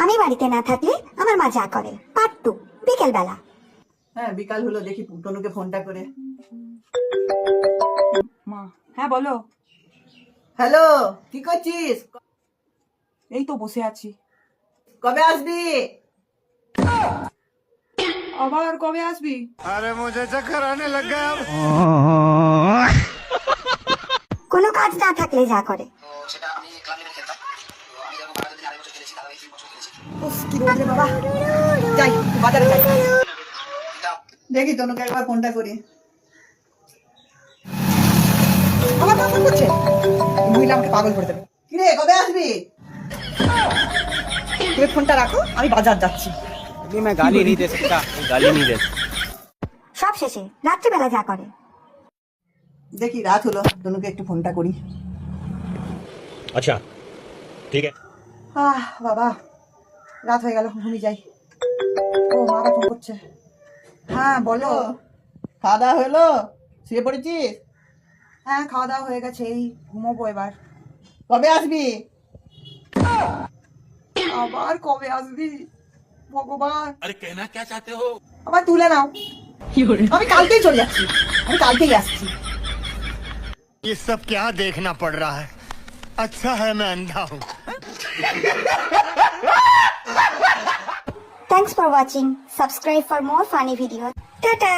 আমি বাড়িতে না থাকলে আমার মা যা করে, পার্ট 2, বিকেল বেলা। হ্যাঁ বিকাল হলো, দেখি তনুকে ফোনটা করে। মা, হ্যাঁ বলো। হ্যালো, কি করছিস? এই তো বসে আছি। কবে আসবি? আবার কবে আসবি? अरे मुझे चक्कर आने लग गया अब। কোনো কাজ না থাকলে যা করে। উফ, কি রোদ রে বাবা। যাই বাজারে যাই, দেখি তনুকে একবার ফোনটা করি। আমার মা ফোন করছে, এই মহিলা আমাকে পাগল করে দেবে। কিরে কবে আসবি? তুমি ফোনটা রাখো, আমি বাজার যাচ্ছি। अभी मैं गाली नहीं दे सकता, गाली नहीं दे सकता। সব শেষে রাত্রিবেলা যা করে। দেখি রাত হলো, তনুকে একটু ফোনটা করি। अच्छा ठीक है। বাবা, রাত হয়ে গেল, ঘুমিয়ে যাই। ও মা আবার ফোন করছে। হ্যাঁ বলো। খাওয়া দাওয়া হলো? শুয়ে পড়েছিস? হ্যাঁ খাওয়া দাওয়া হয়ে গেছে, এই ঘুমোবো এবার। কবে আসবি? আবার কবে আসবি ভগবান? अरे कहना क्या चाहते हो? আবার তুলে নাও। আমি কালকেই চলে যাচ্ছি, আমি কালকেই আসছি। ये सब क्या देखना पड़ रहा है? अच्छा है मैं अंधा हूँ। Thanks for watching. Subscribe for more funny videos. Ta-ta!